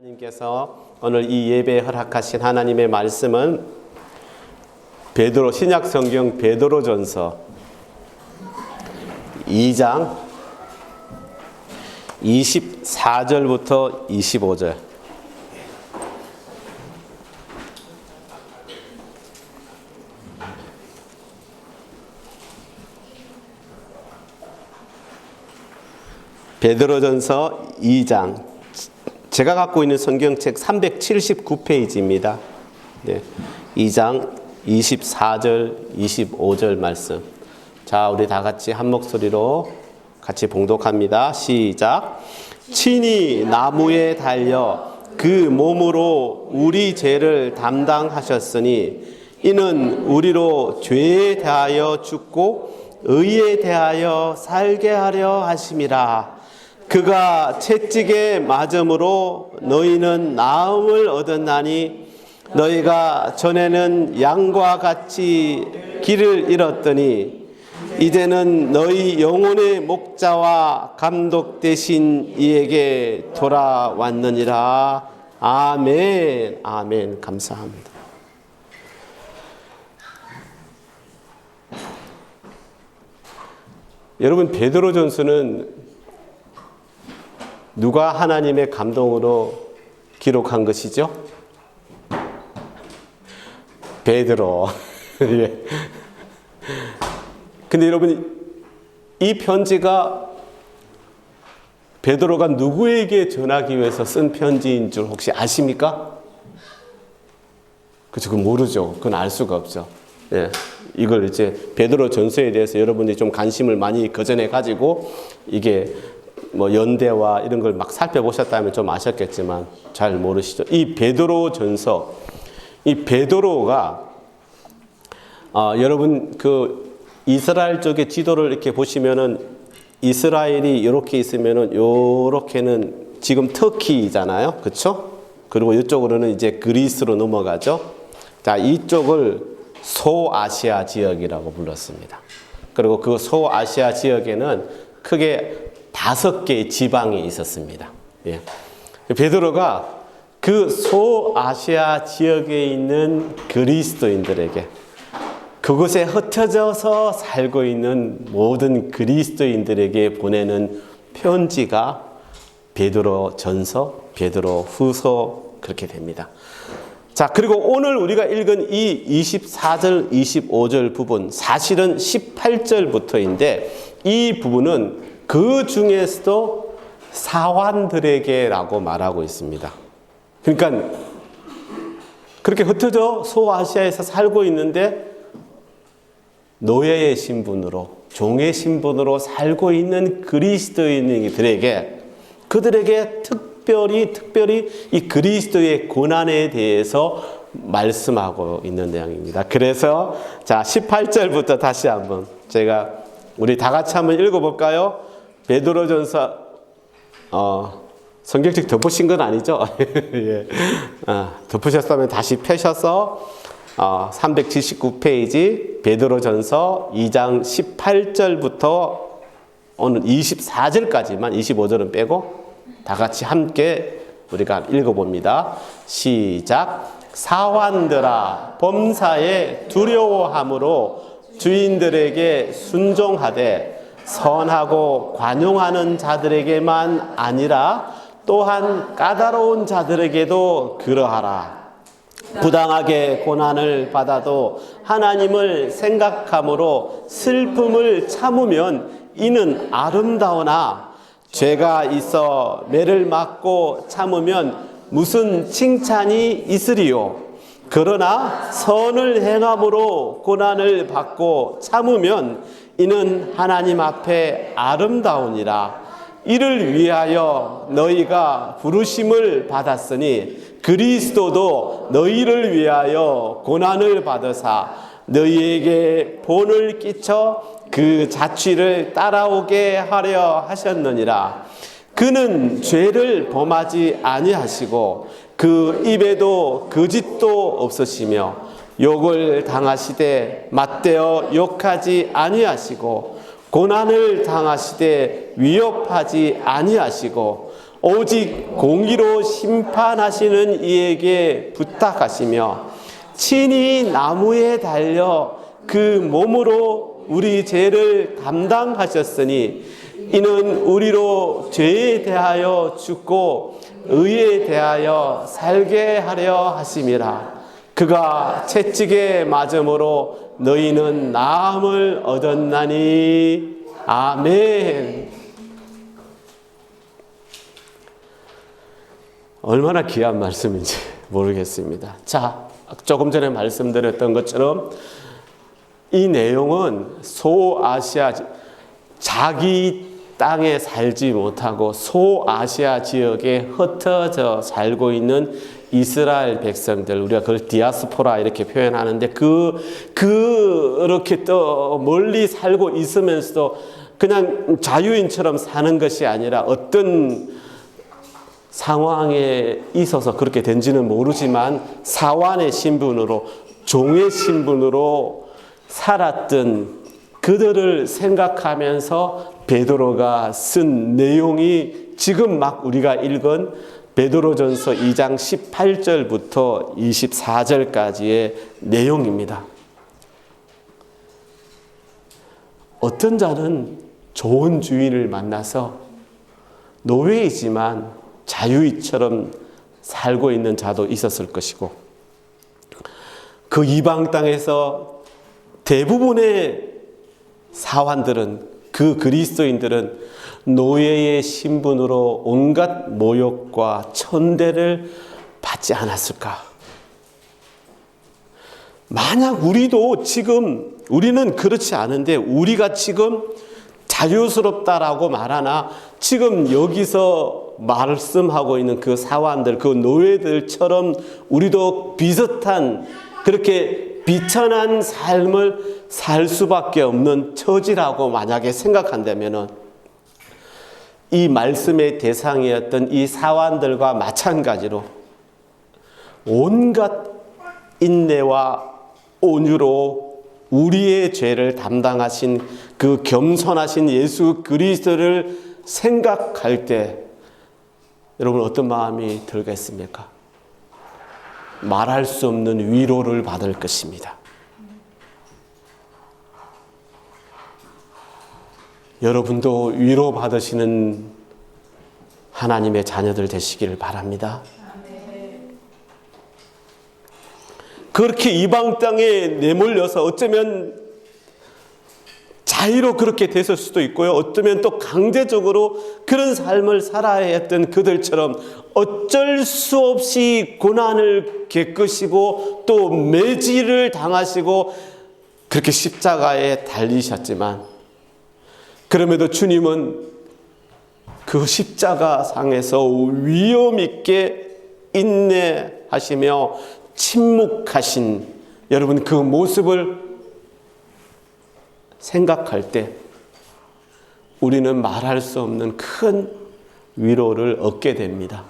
하나님께서 오늘 이 예배에 허락하신 하나님의 말씀은 베드로 신약 성경 베드로전서 2장 24절부터 25절. 베드로전서 2장. 제가 갖고 있는 성경책 379페이지입니다. 네, 2장 24절, 25절 말씀. 자, 우리 다 같이 한 목소리로 같이 봉독합니다. 시작. 친히 나무에 달려 그 몸으로 우리 죄를 담당하셨으니 이는 우리로 죄에 대하여 죽고 의에 대하여 살게 하려 하심이라. 그가 채찍에 맞음으로 너희는 나음을 얻었나니 너희가 전에는 양과 같이 길을 잃었더니 이제는 너희 영혼의 목자와 감독 되신 이에게 돌아왔느니라. 아멘. 아멘. 감사합니다. 여러분, 베드로전서는 누가 하나님의 감동으로 기록한 것이죠? 베드로. 예. 근데 여러분, 이 편지가 베드로가 누구에게 전하기 위해서 쓴 편지인 줄 혹시 아십니까? 그죠? 그건 모르죠. 그건 알 수가 없죠. 예. 이걸 이제 베드로 전서에 대해서 여러분이 좀 관심을 많이 거전해 가지고 이게 뭐 연대와 이런 걸 막 살펴보셨다면 좀 아셨겠지만 잘 모르시죠. 이 베드로 전서, 이 베드로가 여러분 그 이스라엘 쪽의 지도를 이렇게 보시면은 이스라엘이 이렇게 있으면은 요렇게는 지금 터키잖아요, 그렇죠? 그리고 이쪽으로는 이제 그리스로 넘어가죠. 자, 이쪽을 소아시아 지역이라고 불렀습니다. 그리고 그 소아시아 지역에는 크게 5개의 지방이 있었습니다. 예. 베드로가 그 소아시아 지역에 있는 그리스도인들에게, 그곳에 흩어져서 살고 있는 모든 그리스도인들에게 보내는 편지가 베드로 전서, 베드로 후서 그렇게 됩니다. 자, 그리고 오늘 우리가 읽은 이 24절, 25절 부분, 사실은 18절부터인데 이 부분은 그 중에서도 사환들에게라고 말하고 있습니다. 그러니까 그렇게 흩어져 소아시아에서 살고 있는데 노예의 신분으로, 종의 신분으로 살고 있는 그리스도인들에게, 그들에게 특별히 이 그리스도의 고난에 대해서 말씀하고 있는 내용입니다. 그래서 자, 18절부터 다시 한번 우리 다 같이 한번 읽어볼까요? 베드로전서 성경책 덮으신 건 아니죠? 예. 덮으셨다면 다시 펴셔서 379페이지 베드로전서 2장 18절부터 오늘 24절까지만, 25절은 빼고 다 같이 함께 우리가 읽어봅니다. 시작. 사환들아, 범사에 두려워함으로 주인들에게 순종하되 선하고 관용하는 자들에게만 아니라 또한 까다로운 자들에게도 그러하라. 부당하게 고난을 받아도 하나님을 생각함으로 슬픔을 참으면 이는 아름다우나 죄가 있어 매를 맞고 참으면 무슨 칭찬이 있으리요. 그러나 선을 행함으로 고난을 받고 참으면 이는 하나님 앞에 아름다우니라. 이를 위하여 너희가 부르심을 받았으니 그리스도도 너희를 위하여 고난을 받으사 너희에게 본을 끼쳐 그 자취를 따라오게 하려 하셨느니라. 그는 죄를 범하지 아니하시고 그 입에도 거짓도 없으시며 욕을 당하시되 맞대어 욕하지 아니하시고 고난을 당하시되 위협하지 아니하시고 오직 공의로 심판하시는 이에게 부탁하시며 친히 나무에 달려 그 몸으로 우리 죄를 담당하셨으니 이는 우리로 죄에 대하여 죽고 의에 대하여 살게 하려 하심이라. 그가 채찍에 맞음으로 너희는 나음을 얻었나니. 아멘. 얼마나 귀한 말씀인지 모르겠습니다. 자, 조금 전에 말씀드렸던 것처럼 이 내용은 소아시아, 자기 땅에 살지 못하고 소아시아 지역에 흩어져 살고 있는 이스라엘 백성들, 우리가 그걸 디아스포라 이렇게 표현하는데 그렇게 또 멀리 살고 있으면서도 그냥 자유인처럼 사는 것이 아니라 어떤 상황에 있어서 그렇게 된지는 모르지만 사환의 신분으로, 종의 신분으로 살았던 그들을 생각하면서 베드로가 쓴 내용이 지금 막 우리가 읽은 베드로전서 2장 18절부터 24절까지의 내용입니다. 어떤 자는 좋은 주인을 만나서 노예이지만 자유인처럼 살고 있는 자도 있었을 것이고, 그 이방 땅에서 대부분의 사환들은, 그 그리스도인들은 노예의 신분으로 온갖 모욕과 천대를 받지 않았을까? 만약 우리도 지금, 우리는 그렇지 않은데 우리가 지금 자유스럽다라고 말하나 지금 여기서 말씀하고 있는 그 사환들, 그 노예들처럼 우리도 비슷한, 그렇게 비천한 삶을 살 수밖에 없는 처지라고 만약에 생각한다면 이 말씀의 대상이었던 이 사환들과 마찬가지로 온갖 인내와 온유로 우리의 죄를 담당하신 그 겸손하신 예수 그리스도를 생각할 때 여러분 어떤 마음이 들겠습니까? 말할 수 없는 위로를 받을 것입니다. 여러분도 위로받으시는 하나님의 자녀들 되시기를 바랍니다. 그렇게 이방 땅에 내몰려서 어쩌면 자의로 그렇게 됐을 수도 있고요. 어쩌면 또 강제적으로 그런 삶을 살아야 했던 그들처럼 어쩔 수 없이 고난을 겪으시고 또 매질을 당하시고 그렇게 십자가에 달리셨지만, 그럼에도 주님은 그 십자가 상에서 위엄 있게 인내하시며 침묵하신 여러분 그 모습을 생각할 때 우리는 말할 수 없는 큰 위로를 얻게 됩니다.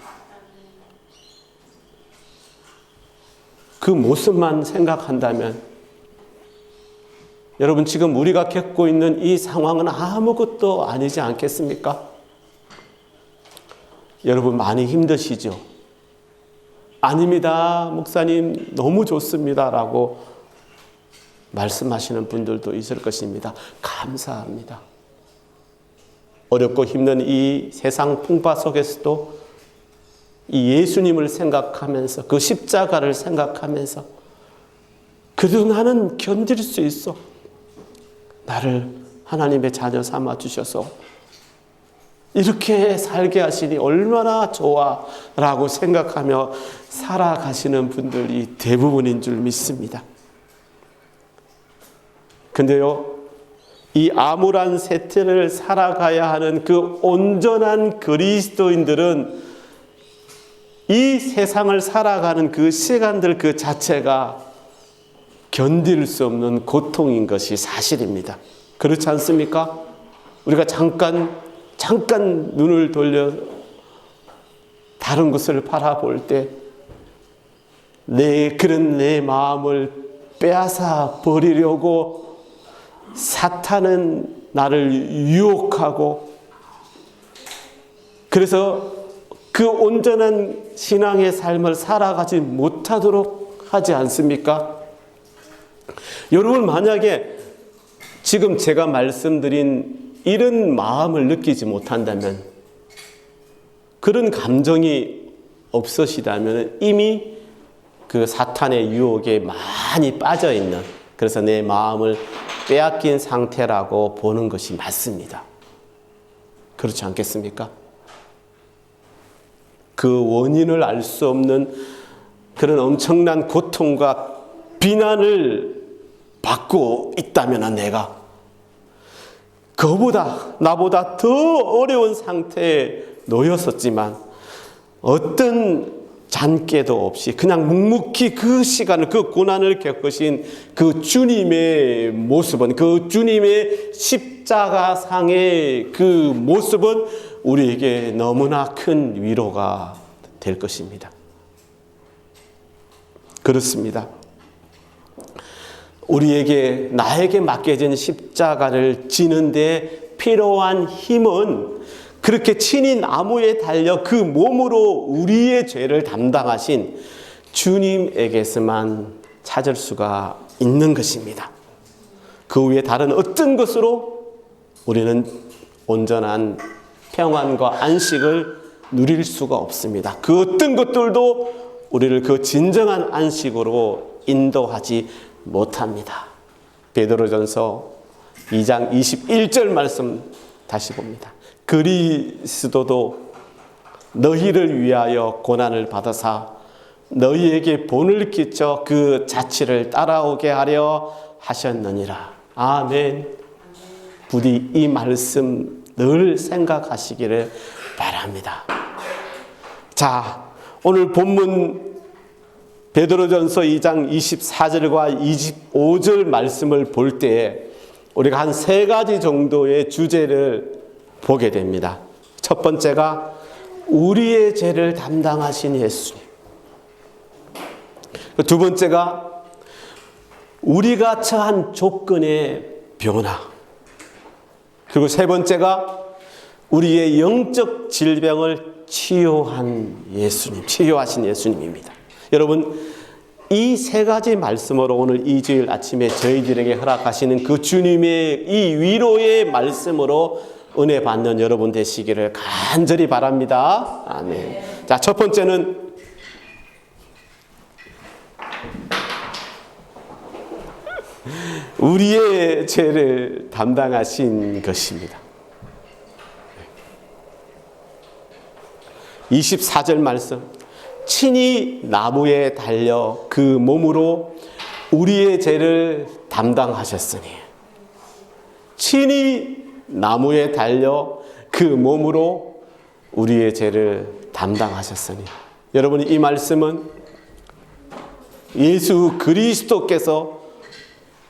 그 모습만 생각한다면 여러분 지금 우리가 겪고 있는 이 상황은 아무것도 아니지 않겠습니까? 여러분 많이 힘드시죠? 아닙니다, 목사님 너무 좋습니다 라고 말씀하시는 분들도 있을 것입니다. 감사합니다. 어렵고 힘든 이 세상 풍파 속에서도 이 예수님을 생각하면서 그 십자가를 생각하면서 그래도 나는 견딜 수 있어. 나를 하나님의 자녀 삼아 주셔서 이렇게 살게 하시니 얼마나 좋아 라고 생각하며 살아가시는 분들이 대부분인 줄 믿습니다. 근데요, 이 암울한 세태를 살아가야 하는 그 온전한 그리스도인들은 이 세상을 살아가는 그 시간들 그 자체가 견딜 수 없는 고통인 것이 사실입니다. 그렇지 않습니까? 우리가 잠깐 눈을 돌려 다른 것을 바라볼 때 그런 내 마음을 빼앗아 버리려고 사탄은 나를 유혹하고, 그래서 그 온전한 신앙의 삶을 살아가지 못하도록 하지 않습니까? 여러분, 만약에 지금 제가 말씀드린 이런 마음을 느끼지 못한다면, 그런 감정이 없으시다면 이미 그 사탄의 유혹에 많이 빠져 있는, 그래서 내 마음을 빼앗긴 상태라고 보는 것이 맞습니다. 그렇지 않겠습니까? 그 원인을 알 수 없는 그런 엄청난 고통과 비난을 받고 있다면 내가 그보다 나보다 더 어려운 상태에 놓였었지만 어떤 잔꾀도 없이 그냥 묵묵히 그 시간을, 그 고난을 겪으신 그 주님의 모습은, 그 주님의 십자가상의 그 모습은 우리에게 너무나 큰 위로가 될 것입니다. 그렇습니다. 우리에게, 나에게 맡겨진 십자가를 지는 데 필요한 힘은 그렇게 친히 나무에 달려 그 몸으로 우리의 죄를 담당하신 주님에게서만 찾을 수가 있는 것입니다. 그 외에 다른 어떤 것으로 우리는 온전한 평안과 안식을 누릴 수가 없습니다. 그 어떤 것들도 우리를 그 진정한 안식으로 인도하지 못합니다. 베드로전서 2장 21절 말씀 다시 봅니다. 그리스도도 너희를 위하여 고난을 받으사 너희에게 본을 끼쳐 그 자취를 따라오게 하려 하셨느니라. 아멘. 부디 이 말씀 늘 생각하시기를 바랍니다. 자, 오늘 본문 베드로전서 2장 24절과 25절 말씀을 볼 때 우리가 한 세 가지 정도의 주제를 보게 됩니다. 첫 번째가 우리의 죄를 담당하신 예수님. 두 번째가 우리가 처한 조건의 변화. 그리고 세 번째가 우리의 영적 질병을 치유하신 예수님입니다. 여러분, 이 세 가지 말씀으로 오늘 이 주일 아침에 저희들에게 허락하시는 그 주님의 이 위로의 말씀으로 은혜 받는 여러분 되시기를 간절히 바랍니다. 아멘. 자, 첫 번째는 우리의 죄를 담당하신 것입니다. 24절 말씀. 친히 나무에 달려 그 몸으로 우리의 죄를 담당하셨으니. 친히 나무에 달려 그 몸으로 우리의 죄를 담당하셨으니. 여러분, 이 말씀은 예수 그리스도께서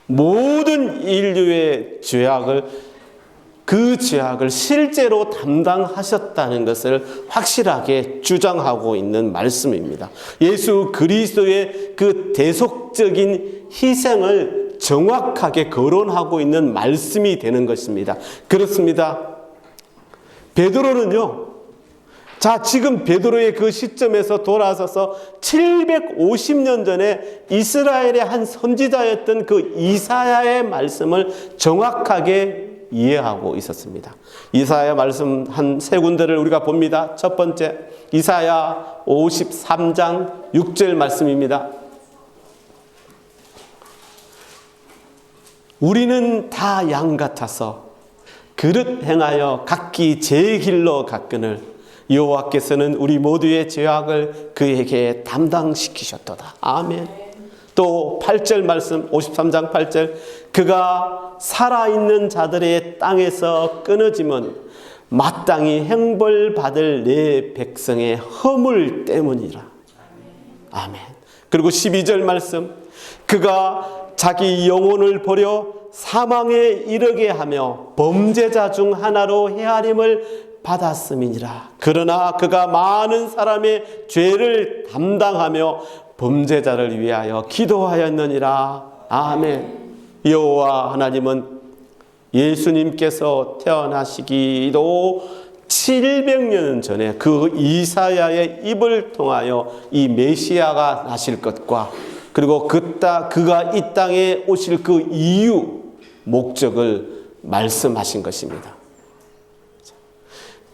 모든 인류의 그 죄악을 실제로 담당하셨다는 것을 확실하게 주장하고 있는 말씀입니다. 예수 그리스도의 그 대속적인 희생을 정확하게 거론하고 있는 말씀이 되는 것입니다. 그렇습니다. 베드로는요, 자, 지금 베드로의 그 시점에서 돌아서서 750년 전에 이스라엘의 한 선지자였던 그 이사야의 말씀을 정확하게 이해하고 있었습니다. 이사야 말씀 한 세 군데를 우리가 봅니다. 첫 번째, 이사야 53장 6절 말씀입니다. 우리는 다 양 같아서 그릇 행하여 각기 제 길로 갔거늘 여호와께서는 우리 모두의 죄악을 그에게 담당시키셨도다. 아멘. 또 8절 말씀, 53장 8절. 그가 살아있는 자들의 땅에서 끊어짐은 마땅히 형벌받을 내 백성의 허물 때문이라. 아멘. 그리고 12절 말씀. 그가 자기 영혼을 버려 사망에 이르게 하며 범죄자 중 하나로 헤아림을 받았음이니라. 그러나 그가 많은 사람의 죄를 담당하며 범죄자를 위하여 기도하였느니라. 아멘. 여호와 하나님은 예수님께서 태어나시기도 700년 전에 그 이사야의 입을 통하여 이 메시아가 나실 것과 그리고 그가 이 땅에 오실 그 이유, 목적을 말씀하신 것입니다.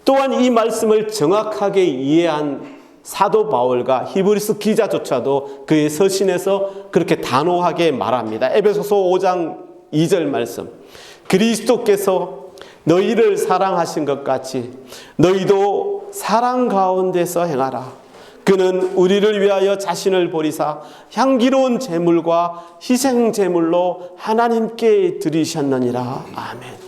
또한 이 말씀을 정확하게 이해한 사도 바울과 히브리서 기자조차도 그의 서신에서 그렇게 단호하게 말합니다. 에베소서 5장 2절 말씀. 그리스도께서 너희를 사랑하신 것 같이 너희도 사랑 가운데서 행하라. 그는 우리를 위하여 자신을 버리사 향기로운 제물과 희생 제물로 하나님께 드리셨느니라. 아멘.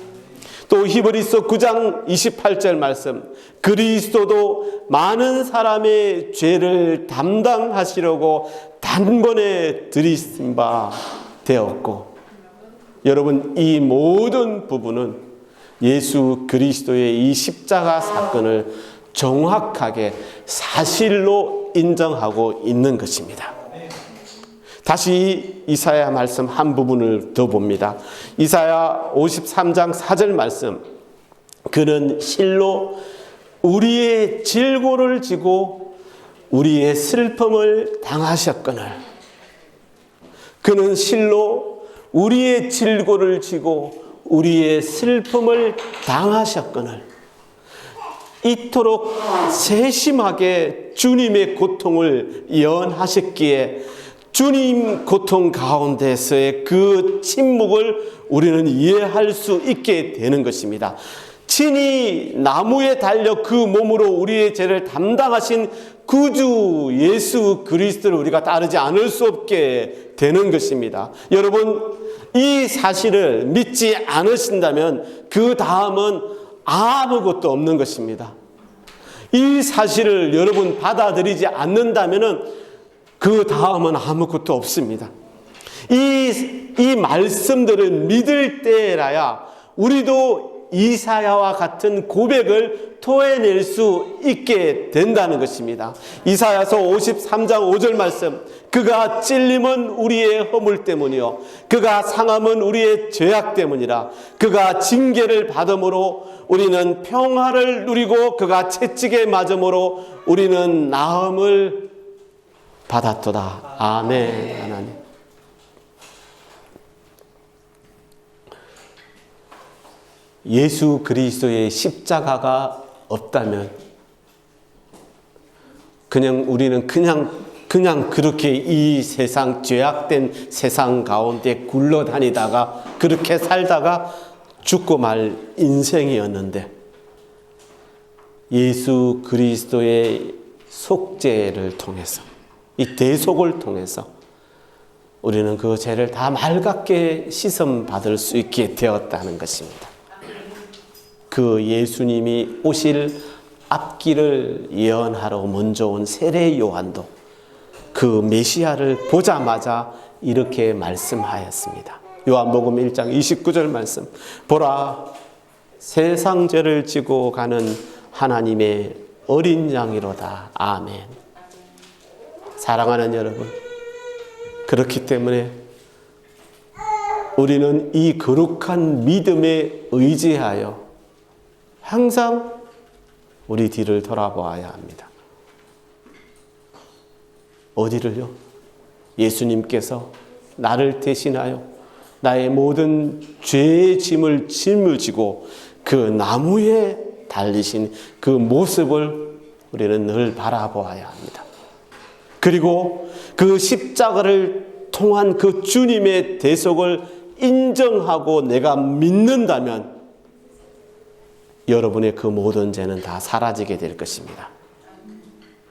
또 히브리서 9장 28절 말씀. 그리스도도 많은 사람의 죄를 담당하시려고 단번에 드리신 바 되었고, 여러분, 이 모든 부분은 예수 그리스도의 이 십자가 사건을 정확하게 사실로 인정하고 있는 것입니다. 다시 이사야 말씀 한 부분을 더 봅니다. 이사야 53장 4절 말씀. 그는 실로 우리의 질고를 지고 우리의 슬픔을 당하셨거늘. 그는 실로 우리의 질고를 지고 우리의 슬픔을 당하셨거늘. 이토록 세심하게 주님의 고통을 예언하셨기에 주님 고통 가운데서의 그 침묵을 우리는 이해할 수 있게 되는 것입니다. 친히 나무에 달려 그 몸으로 우리의 죄를 담당하신 구주 예수 그리스도를 우리가 따르지 않을 수 없게 되는 것입니다. 여러분, 이 사실을 믿지 않으신다면 그 다음은 아무것도 없는 것입니다. 이 사실을 여러분 받아들이지 않는다면 그 다음은 아무것도 없습니다. 이 말씀들을 믿을 때라야 우리도 이사야와 같은 고백을 토해낼 수 있게 된다는 것입니다. 이사야서 53장 5절 말씀. 그가 찔림은 우리의 허물 때문이요 그가 상함은 우리의 죄악 때문이라. 그가 징계를 받음으로 우리는 평화를 누리고 그가 채찍에 맞음으로 우리는 나음을 받았도다. 아멘. 하나님. 예수 그리스도의 십자가가 없다면 우리는 그냥 그렇게 이 세상, 죄악된 세상 가운데 굴러다니다가 그렇게 살다가 죽고 말 인생이었는데, 예수 그리스도의 속죄를 통해서, 이 대속을 통해서 우리는 그 죄를 다 맑게 씻음 받을 수 있게 되었다는 것입니다. 그 예수님이 오실 앞길을 예언하러 먼저 온 세례 요한도 그 메시아를 보자마자 이렇게 말씀하였습니다. 요한복음 1장 29절 말씀. 보라, 세상 죄를 지고 가는 하나님의 어린 양이로다. 아멘. 사랑하는 여러분, 그렇기 때문에 우리는 이 거룩한 믿음에 의지하여 항상 우리 뒤를 돌아보아야 합니다. 어디를요? 예수님께서 나를 대신하여 나의 모든 죄의 짐을 짊어지고 그 나무에 달리신 그 모습을 우리는 늘 바라보아야 합니다. 그리고 그 십자가를 통한 그 주님의 대속을 인정하고 내가 믿는다면 여러분의 그 모든 죄는 다 사라지게 될 것입니다.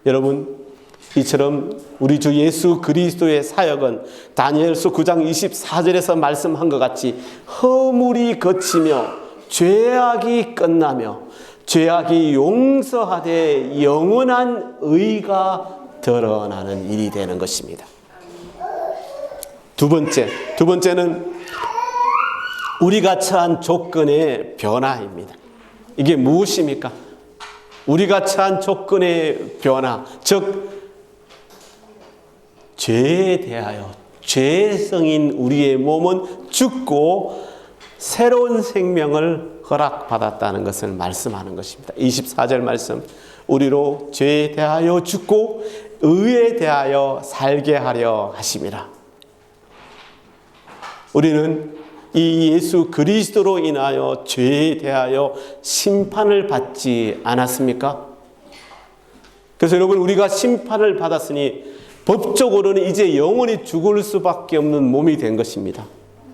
여러분, 이처럼 우리 주 예수 그리스도의 사역은 다니엘서 9장 24절에서 말씀한 것 같이 허물이 거치며 죄악이 끝나며 죄악이 용서하되 영원한 의가 드러나는 일이 되는 것입니다. 두 번째는 우리가 처한 조건의 변화입니다. 이게 무엇입니까? 우리가 처한 조건의 변화, 즉 죄에 대하여 죄성인 우리의 몸은 죽고 새로운 생명을 허락받았다는 것을 말씀하는 것입니다. 24절 말씀, 우리로 죄에 대하여 죽고 의에 대하여 살게 하려 하심이라. 우리는 이 예수 그리스도로 인하여 죄에 대하여 심판을 받지 않았습니까? 그래서 여러분, 우리가 심판을 받았으니 법적으로는 이제 영원히 죽을 수밖에 없는 몸이 된 것입니다.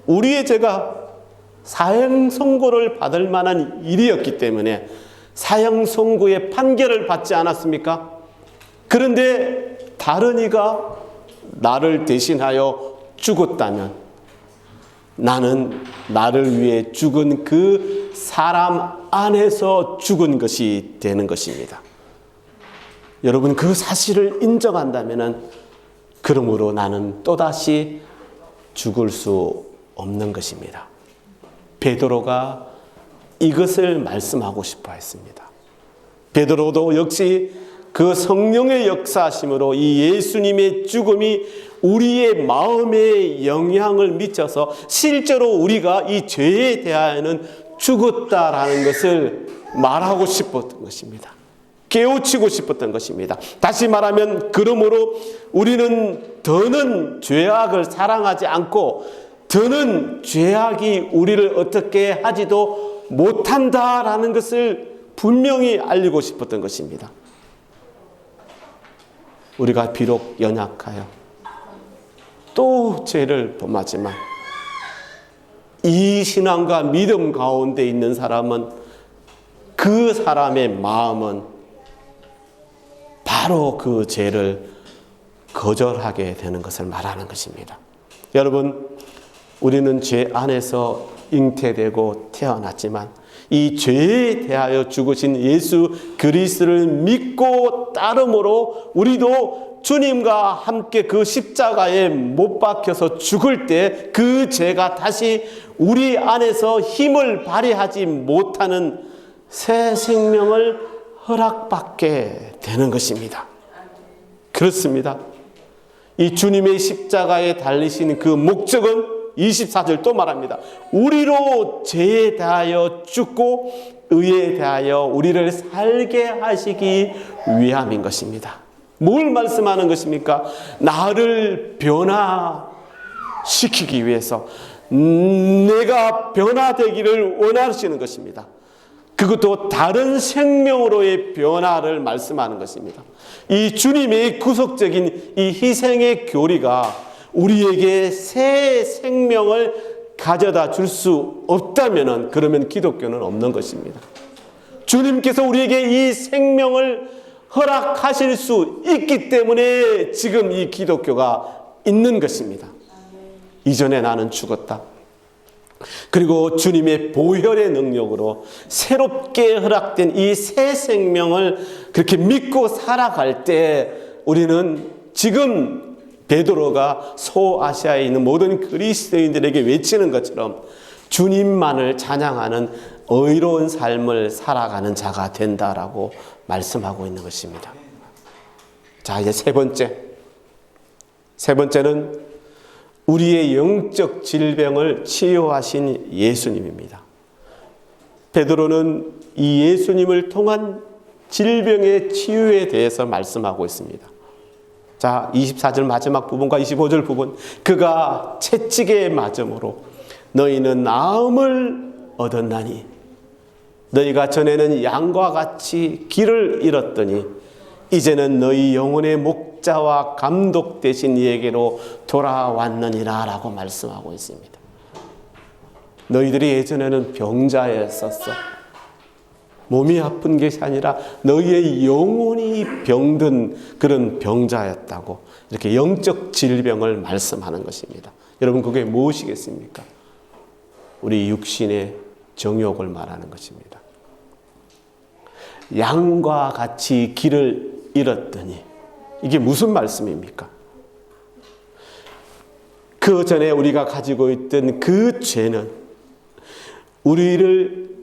우리의 죄가 사형 선고를 받을 만한 일이었기 때문에 사형 선고의 판결을 받지 않았습니까? 그런데 다른 이가 나를 대신하여 죽었다면 나는 나를 위해 죽은 그 사람 안에서 죽은 것이 되는 것입니다. 여러분, 그 사실을 인정한다면 그러므로 나는 또다시 죽을 수 없는 것입니다. 베드로가 이것을 말씀하고 싶어 했습니다. 베드로도 역시 그 성령의 역사심으로 이 예수님의 죽음이 우리의 마음에 영향을 미쳐서 실제로 우리가 이 죄에 대하여는 죽었다라는 것을 말하고 싶었던 것입니다. 깨우치고 싶었던 것입니다. 다시 말하면 그러므로 우리는 더는 죄악을 사랑하지 않고 더는 죄악이 우리를 어떻게 하지도 못한다라는 것을 분명히 알리고 싶었던 것입니다. 우리가 비록 연약하여 또 죄를 범하지만 이 신앙과 믿음 가운데 있는 사람은 그 사람의 마음은 바로 그 죄를 거절하게 되는 것을 말하는 것입니다. 여러분, 우리는 죄 안에서 잉태되고 태어났지만 이 죄에 대하여 죽으신 예수 그리스도를 믿고 따름으로 우리도 주님과 함께 그 십자가에 못 박혀서 죽을 때 그 죄가 다시 우리 안에서 힘을 발휘하지 못하는 새 생명을 허락받게 되는 것입니다. 그렇습니다. 이 주님의 십자가에 달리신 그 목적은 24절 또 말합니다. 우리로 죄에 대하여 죽고 의에 대하여 우리를 살게 하시기 위함인 것입니다. 뭘 말씀하는 것입니까? 나를 변화시키기 위해서 내가 변화되기를 원하시는 것입니다. 그것도 다른 생명으로의 변화를 말씀하는 것입니다. 이 주님의 구속적인 이 희생의 교리가 우리에게 새 생명을 가져다 줄 수 없다면 그러면 기독교는 없는 것입니다. 주님께서 우리에게 이 생명을 허락하실 수 있기 때문에 지금 이 기독교가 있는 것입니다. 이전에 나는 죽었다. 그리고 주님의 보혈의 능력으로 새롭게 허락된 이 새 생명을 그렇게 믿고 살아갈 때 우리는 지금 베드로가 소아시아에 있는 모든 그리스도인들에게 외치는 것처럼 주님만을 찬양하는 의로운 삶을 살아가는 자가 된다라고 말씀하고 있는 것입니다. 자, 이제 세 번째는 우리의 영적 질병을 치유하신 예수님입니다. 베드로는 이 예수님을 통한 질병의 치유에 대해서 말씀하고 있습니다. 자, 24절 마지막 부분과 25절 부분, 그가 채찍에 맞음으로 너희는 나음을 얻었나니 너희가 전에는 양과 같이 길을 잃었더니 이제는 너희 영혼의 목자와 감독 되신 이에게로 돌아왔느니라 라고 말씀하고 있습니다. 너희들이 예전에는 병자였었어. 몸이 아픈 것이 아니라 너희의 영혼이 병든 그런 병자였다고 이렇게 영적 질병을 말씀하는 것입니다. 여러분, 그게 무엇이겠습니까? 우리 육신의 정욕을 말하는 것입니다. 양과 같이 길을 잃었더니 이게 무슨 말씀입니까? 그 전에 우리가 가지고 있던 그 죄는 우리를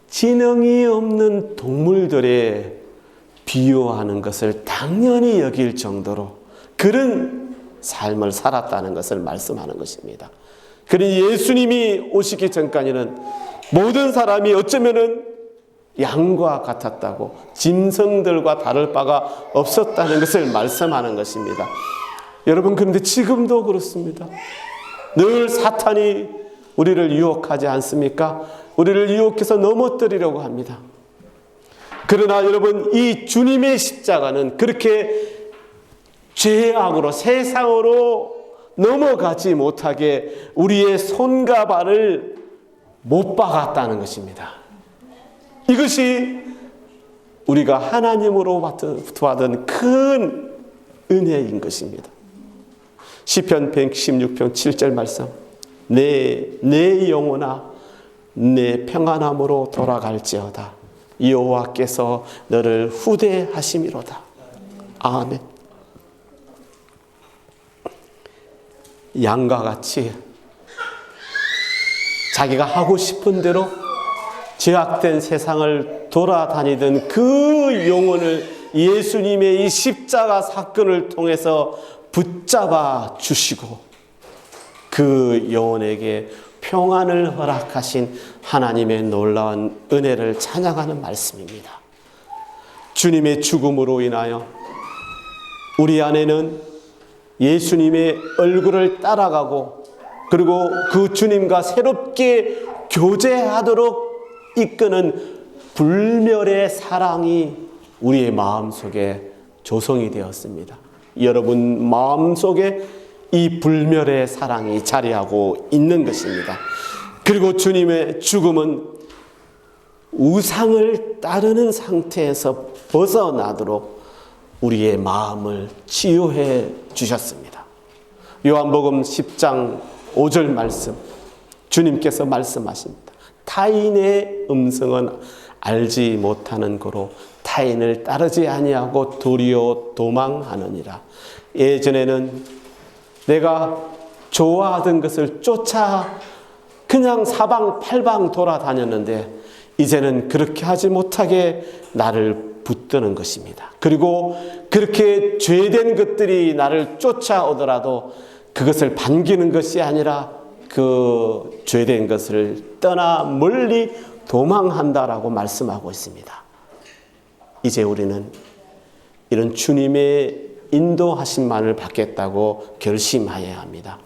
지능이 없는 동물들에 비유하는 것을 당연히 여길 정도로 그런 삶을 살았다는 것을 말씀하는 것입니다. 그러니 예수님이 오시기 전까지는 모든 사람이 어쩌면은 양과 같았다고, 짐승들과 다를 바가 없었다는 것을 말씀하는 것입니다. 여러분, 그런데 지금도 그렇습니다. 늘 사탄이 우리를 유혹하지 않습니까? 우리를 유혹해서 넘어뜨리려고 합니다. 그러나 여러분, 이 주님의 십자가는 그렇게 죄악으로, 세상으로 넘어가지 못하게 우리의 손과 발을 못 박았다는 것입니다. 이것이 우리가 하나님으로부터 받은 큰 은혜인 것입니다. 시편 116편 7절 말씀. 내 영혼아, 내 평안함으로 돌아갈지어다. 여호와께서 너를 후대하심이로다. 아멘. 양과 같이 자기가 하고 싶은 대로 죄악된 세상을 돌아다니던 그 영혼을 예수님의 이 십자가 사건을 통해서 붙잡아 주시고 그 영혼에게 평안을 허락하신 하나님의 놀라운 은혜를 찬양하는 말씀입니다. 주님의 죽음으로 인하여 우리 안에는 예수님의 얼굴을 따라가고 그리고 그 주님과 새롭게 교제하도록 이끄는 불멸의 사랑이 우리의 마음속에 조성이 되었습니다. 여러분 마음속에 이 불멸의 사랑이 자리하고 있는 것입니다. 그리고 주님의 죽음은 우상을 따르는 상태에서 벗어나도록 우리의 마음을 치유해 주셨습니다. 요한복음 10장 5절 말씀, 주님께서 말씀하십니다. 타인의 음성은 알지 못하는 고로 타인을 따르지 아니하고 도리어 도망하느니라. 예전에는 내가 좋아하던 것을 쫓아 그냥 사방팔방 돌아다녔는데 이제는 그렇게 하지 못하게 나를 붙드는 것입니다. 그리고 그렇게 죄된 것들이 나를 쫓아오더라도 그것을 반기는 것이 아니라 그 죄된 것을 떠나 멀리 도망한다라고 말씀하고 있습니다. 이제 우리는 이런 주님의 인도하심만을 받겠다고 결심하여야 합니다.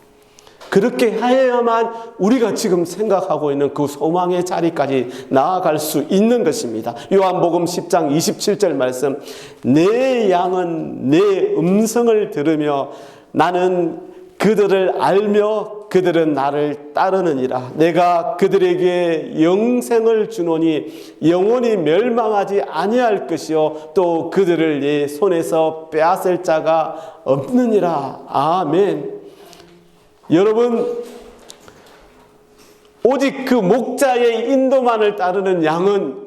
그렇게 하여야만 우리가 지금 생각하고 있는 그 소망의 자리까지 나아갈 수 있는 것입니다. 요한복음 10장 27절 말씀, 내 양은 내 음성을 들으며 나는 그들을 알며 그들은 나를 따르느니라. 내가 그들에게 영생을 주노니 영원히 멸망하지 아니할 것이요 또 그들을 내 손에서 빼앗을 자가 없느니라. 아멘. 여러분, 오직 그 목자의 인도만을 따르는 양은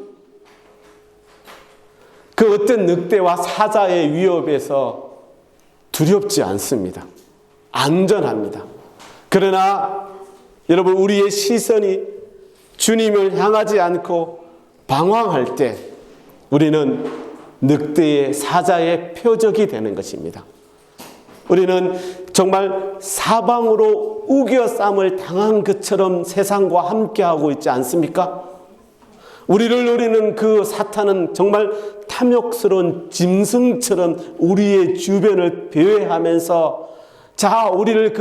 그 어떤 늑대와 사자의 위협에서 두렵지 않습니다. 안전합니다. 그러나 여러분, 우리의 시선이 주님을 향하지 않고 방황할 때 우리는 늑대의 사자의 표적이 되는 것입니다. 우리는 정말 사방으로 우겨쌈을 당한 것처럼 세상과 함께하고 있지 않습니까? 우리를 노리는 그 사탄은 정말 탐욕스러운 짐승처럼 우리의 주변을 배회하면서 자, 우리를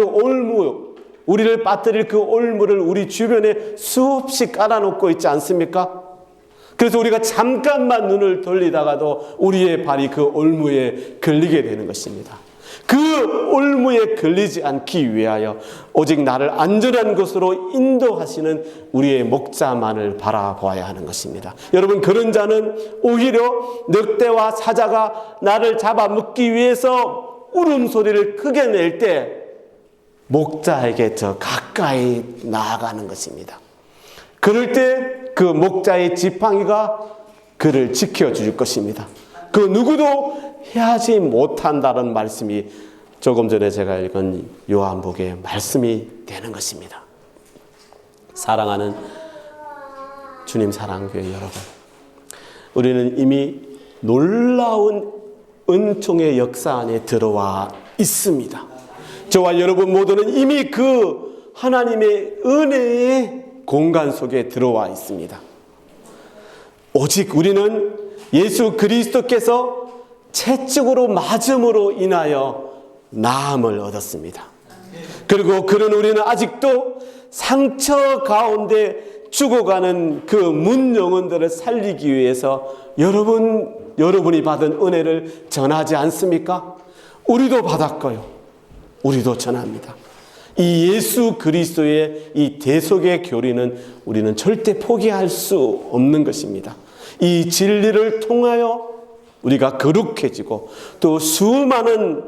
빠뜨릴 그 올무를 우리 주변에 수없이 깔아놓고 있지 않습니까? 그래서 우리가 잠깐만 눈을 돌리다가도 우리의 발이 그 올무에 걸리게 되는 것입니다. 그 올무에 걸리지 않기 위하여 오직 나를 안전한 곳으로 인도하시는 우리의 목자만을 바라보아야 하는 것입니다. 여러분, 그런 자는 오히려 늑대와 사자가 나를 잡아먹기 위해서 울음소리를 크게 낼 때 목자에게 더 가까이 나아가는 것입니다. 그럴 때 그 목자의 지팡이가 그를 지켜줄 것입니다. 그 누구도 해하지 못한다는 말씀이 조금 전에 제가 읽은 요한복음의 말씀이 되는 것입니다. 사랑하는 주님 사랑교회 여러분, 우리는 이미 놀라운 은총의 역사 안에 들어와 있습니다. 저와 여러분 모두는 이미 그 하나님의 은혜에 공간 속에 들어와 있습니다. 오직 우리는 예수 그리스도께서 채찍으로 맞음으로 인하여 나음을 얻었습니다. 그리고 그런 우리는 아직도 상처 가운데 죽어가는 그 문 영혼들을 살리기 위해서 여러분이 받은 은혜를 전하지 않습니까? 우리도 받았고요. 우리도 전합니다. 이 예수 그리스도의 이 대속의 교리는 우리는 절대 포기할 수 없는 것입니다. 이 진리를 통하여 우리가 거룩해지고 또 수많은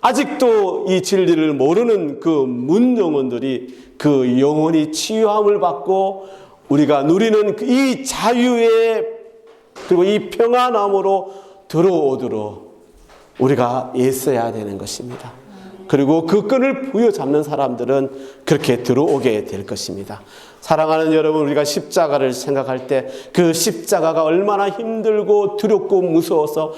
아직도 이 진리를 모르는 그 문 영혼들이 그 영혼이 치유함을 받고 우리가 누리는 이 자유의 그리고 이 평안함으로 들어오도록 우리가 애써야 되는 것입니다. 그리고 그 끈을 부여잡는 사람들은 그렇게 들어오게 될 것입니다. 사랑하는 여러분, 우리가 십자가를 생각할 때 그 십자가가 얼마나 힘들고 두렵고 무서워서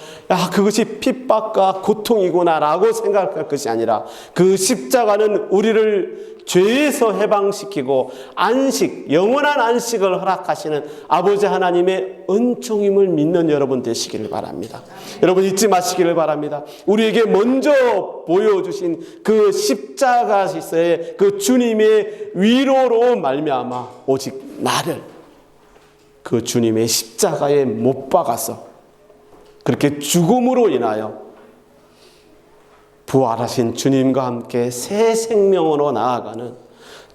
그것이 핍박과 고통이구나 라고 생각할 것이 아니라 그 십자가는 우리를 죄에서 해방시키고 안식, 영원한 안식을 허락하시는 아버지 하나님의 은총임을 믿는 여러분 되시기를 바랍니다. 여러분 잊지 마시기를 바랍니다. 우리에게 먼저 보여주신 그 십자가에서의 그 주님의 위로로 말미암아 오직 나를 그 주님의 십자가에 못 박아서 그렇게 죽음으로 인하여 부활하신 주님과 함께 새 생명으로 나아가는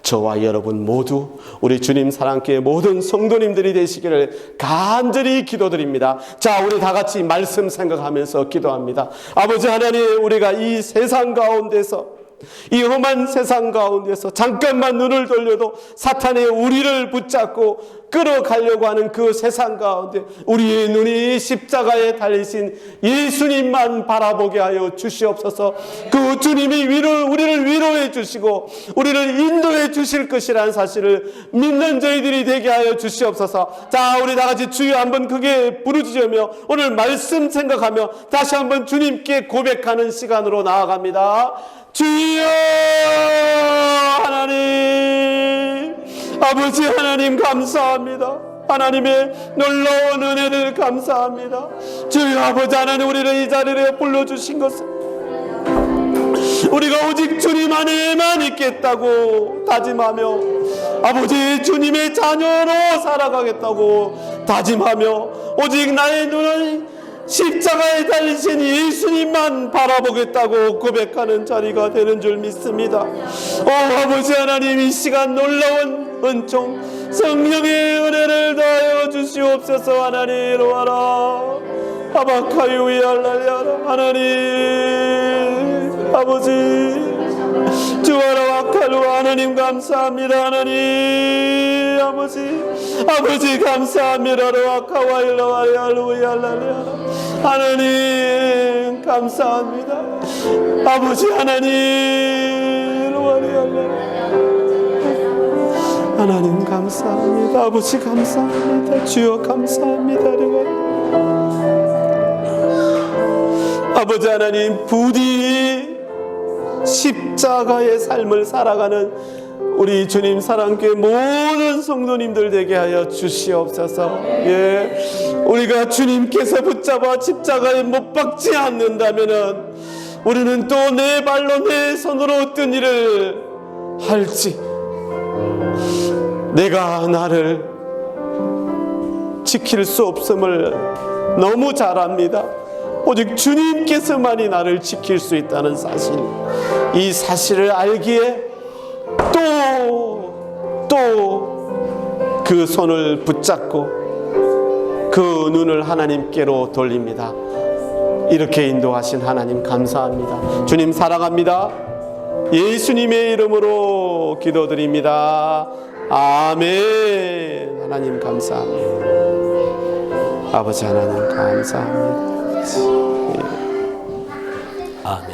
저와 여러분 모두 우리 주님 사랑교회 모든 성도님들이 되시기를 간절히 기도드립니다. 자, 우리 다 같이 말씀 생각하면서 기도합니다. 아버지 하나님, 우리가 이 세상 가운데서 이 험한 세상 가운데서 잠깐만 눈을 돌려도 사탄의 우리를 붙잡고 끌어가려고 하는 그 세상 가운데 우리의 눈이 십자가에 달리신 예수님만 바라보게 하여 주시옵소서. 그 주님이 우리를 위로해 주시고 우리를 인도해 주실 것이라는 사실을 믿는 저희들이 되게 하여 주시옵소서. 자, 우리 다 같이 주여 한번 크게 부르짖으며 오늘 말씀 생각하며 다시 한번 주님께 고백하는 시간으로 나아갑니다. 주여 하나님, 아버지 하나님 감사합니다. 하나님의 놀라운 은혜를 감사합니다. 주여 아버지 하나님, 우리를 이 자리에 불러주신 것은 우리가 오직 주님 안에만 있겠다고 다짐하며 아버지 주님의 자녀로 살아가겠다고 다짐하며 오직 나의 눈을 십자가에 달리신 예수님만 바라보겠다고 고백하는 자리가 되는 줄 믿습니다. 아버지 하나님, 이 시간 놀라운 은총 성령의 은혜를 더하여 주시옵소서. 하나님 이로와라 아바카유이 알랄리아라. 하나님 아버지 주와라 와칼루 하나님 감사합니다. 하나님 아버지 감사합니다. 와카와일라와리 알루이 알랄리아라. 하나님 감사합니다. 아버지 하나님 로와리 알랄리아라. 하나님 감사합니다. 아버지 감사합니다. 주여 감사합니다. 아버지 하나님, 부디 십자가의 삶을 살아가는 우리 주님 사랑교회 모든 성도님들 되게 하여 주시옵소서. 우리가 주님께서 붙잡아 십자가에 못 박지 않는다면은 우리는 또 내 발로 내 손으로 어떤 일을 할지 내가 나를 지킬 수 없음을 너무 잘 압니다. 오직 주님께서만이 나를 지킬 수 있다는 사실, 이 사실을 알기에 또 그 손을 붙잡고 그 눈을 하나님께로 돌립니다. 이렇게 인도하신 하나님 감사합니다. 주님 사랑합니다. 예수님의 이름으로 기도드립니다. 아멘. 하나님 감사합니다. 아버지 하나님 감사합니다. 아멘.